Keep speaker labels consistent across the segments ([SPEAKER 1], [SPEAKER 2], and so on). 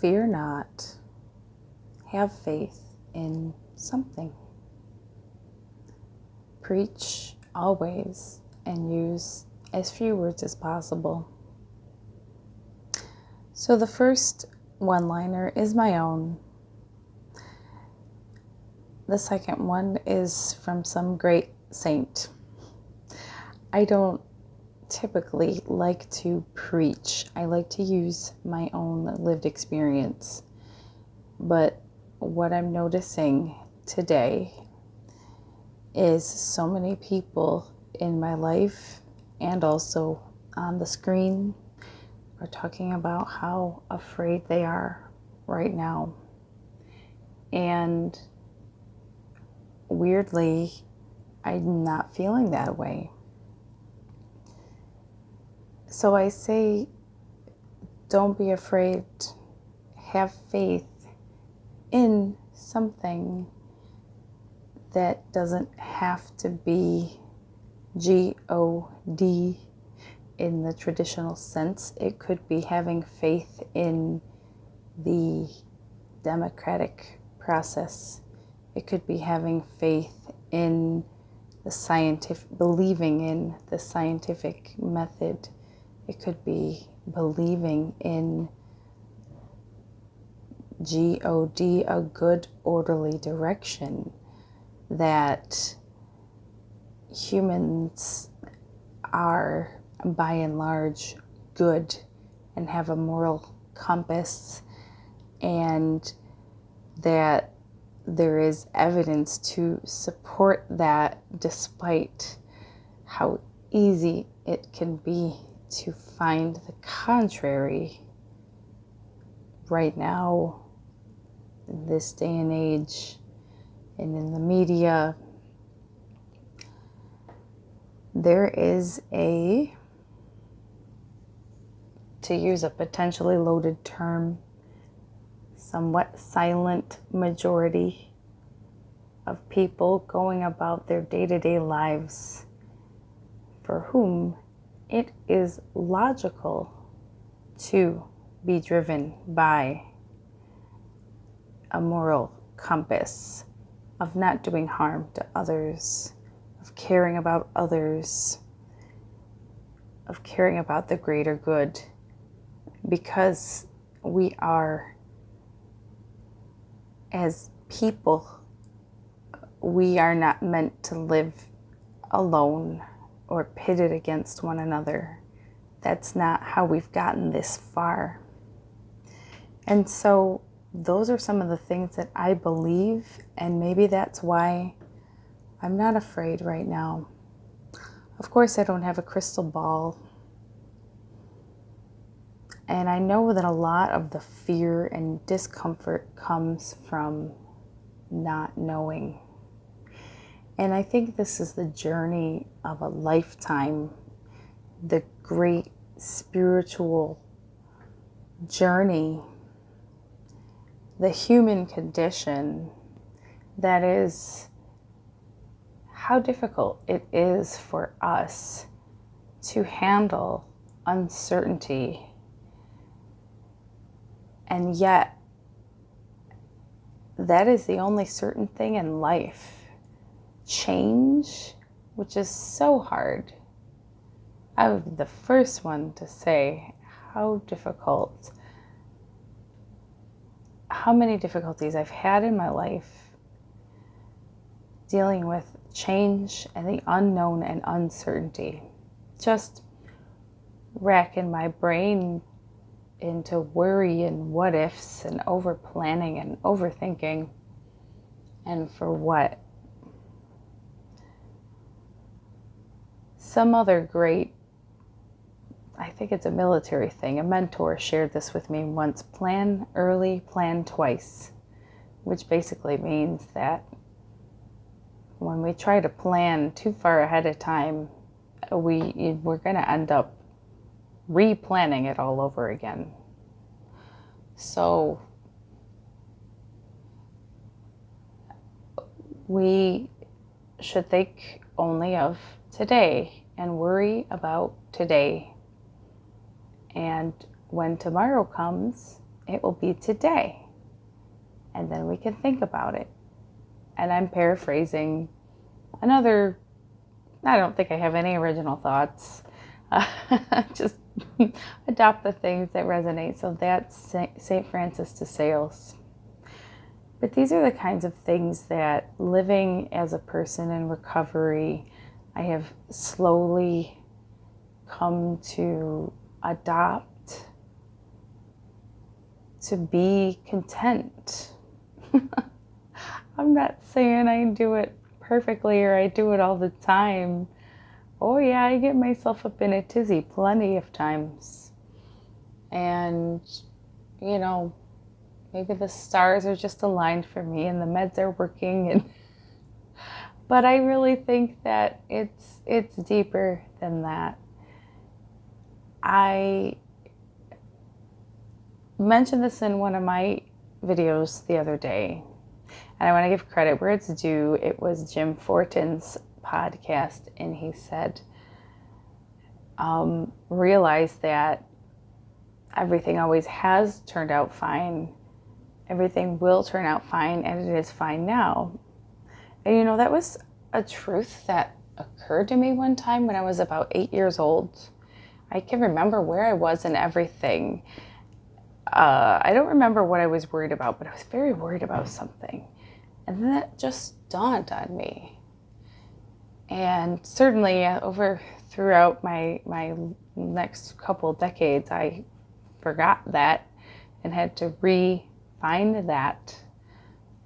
[SPEAKER 1] Fear not. Have faith in something. Preach always and use as few words as possible. So the first one-liner is my own. The second one is from some great saint. I don't typically like to preach. I like to use my own lived experience. But what I'm noticing today is so many people in my life and also on the screen are talking about how afraid they are right now. And weirdly, I'm not feeling that way. So I say, don't be afraid. Have faith in something that doesn't have to be God in the traditional sense. It could be having faith in the democratic process. It could be having faith in the scientific, believing in the scientific method. It could be believing in God, a good, orderly direction, that humans are by and large good and have a moral compass, and that there is evidence to support that, despite how easy it can be to find the contrary right now, in this day and age, and in the media. There is a, to use a potentially loaded term, somewhat silent majority of people going about their day-to-day lives for whom it is logical to be driven by a moral compass of not doing harm to others, of caring about others, of caring about the greater good, because we are, as people, we are not meant to live alone or pitted against one another. That's not how we've gotten this far. And so those are some of the things that I believe, and maybe that's why I'm not afraid right now. Of course, I don't have a crystal ball. And I know that a lot of the fear and discomfort comes from not knowing. And I think this is the journey of a lifetime, the great spiritual journey, the human condition, that is how difficult it is for us to handle uncertainty. And yet, that is the only certain thing in life. Change, which is so hard. I would be the first one to say how difficult, how many difficulties I've had in my life dealing with change and the unknown and uncertainty. Just racking my brain into worry and what ifs and over planning and overthinking. And for what? Some other great, I think it's a military thing, a mentor shared this with me once: plan early, plan twice, which basically means that when we try to plan too far ahead of time, we're going to end up replanning it all over again. So we should think only of today and worry about today. And when tomorrow comes, it will be today. And then we can think about it. And I'm paraphrasing another, I don't think I have any original thoughts. Just adopt the things that resonate. So that's St. Francis de Sales. But these are the kinds of things that living as a person in recovery, I have slowly come to adopt, to be content. I'm not saying I do it perfectly or I do it all the time. Oh yeah, I get myself up in a tizzy plenty of times. And, you know, maybe the stars are just aligned for me and the meds are working. But I really think that it's deeper than that. I mentioned this in one of my videos the other day, and I want to give credit where it's due. It was Jim Fortin's podcast, and he said, realize that everything always has turned out fine. Everything will turn out fine, and it is fine now. And you know, that was a truth that occurred to me one time when I was about 8 years old. I can remember where I was and everything. I don't remember what I was worried about, but I was very worried about something. And then that just dawned on me. And certainly throughout my next couple decades, I forgot that and had to refine that.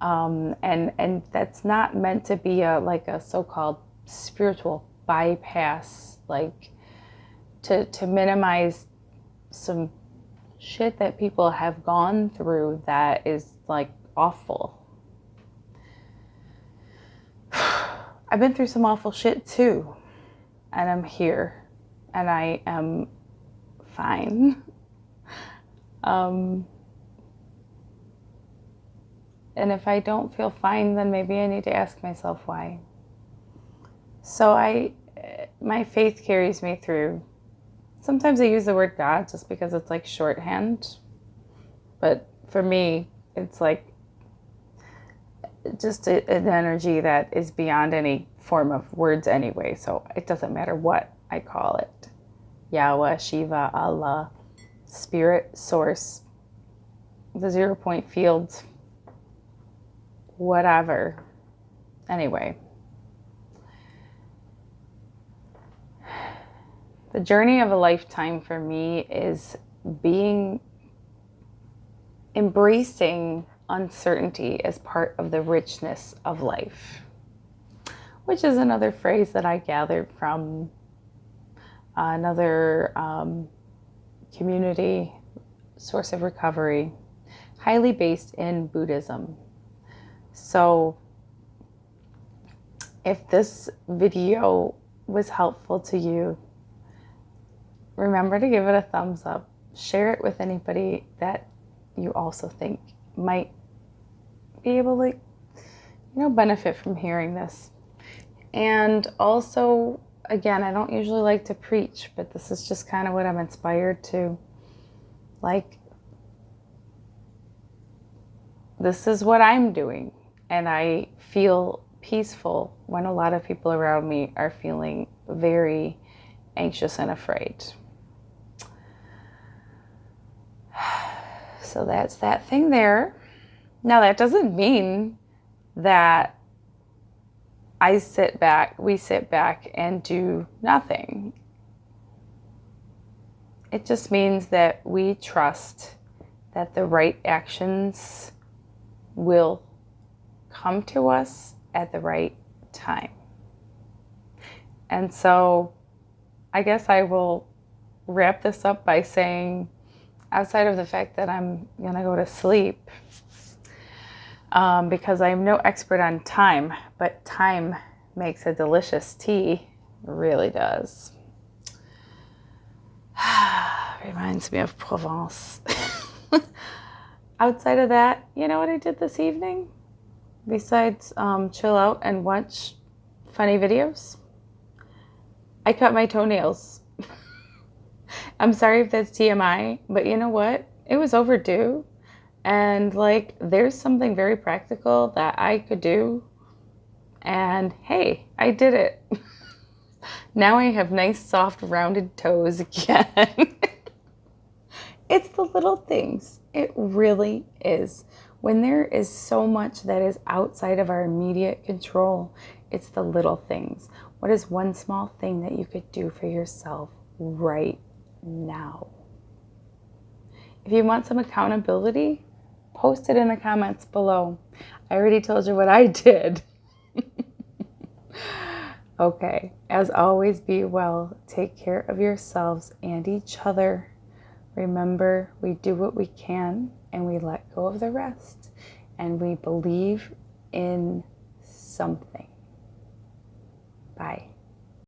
[SPEAKER 1] And that's not meant to be a so-called spiritual bypass, like to minimize some shit that people have gone through that is like awful. I've been through some awful shit too, and I'm here, and I am fine. And if I don't feel fine, then maybe I need to ask myself why. So my faith carries me through. Sometimes I use the word God just because it's like shorthand. But for me, it's like just an energy that is beyond any form of words anyway. So it doesn't matter what I call it. Yahweh, Shiva, Allah, Spirit, Source, the 0 point field, whatever. Anyway. The journey of a lifetime for me is embracing uncertainty as part of the richness of life, which is another phrase that I gathered from another community source of recovery, highly based in Buddhism. So if this video was helpful to you, remember to give it a thumbs up. Share it with anybody that you also think might be able to, benefit from hearing this. And also, again, I don't usually like to preach, but this is just kind of what I'm inspired to. Like, this is what I'm doing. And I feel peaceful when a lot of people around me are feeling very anxious and afraid. So that's that thing there. Now, that doesn't mean that we sit back and do nothing. It just means that we trust that the right actions will come to us at the right time. And so I guess I will wrap this up by saying, outside of the fact that I'm going to go to sleep, because I'm no expert on time, but time makes a delicious tea. It really does. Reminds me of Provence. Outside of that, you know what I did this evening? Besides chill out and watch funny videos? I cut my toenails. I'm sorry if that's TMI, but you know what? It was overdue. And like, there's something very practical that I could do. And hey, I did it. Now I have nice, soft, rounded toes again. It's the little things. It really is. When there is so much that is outside of our immediate control, it's the little things. What is one small thing that you could do for yourself right now? If you want some accountability, post it in the comments below. I already told you what I did. Okay, as always, be well. Take care of yourselves and each other. Remember, we do what we can and we let go of the rest. And we believe in something. Bye.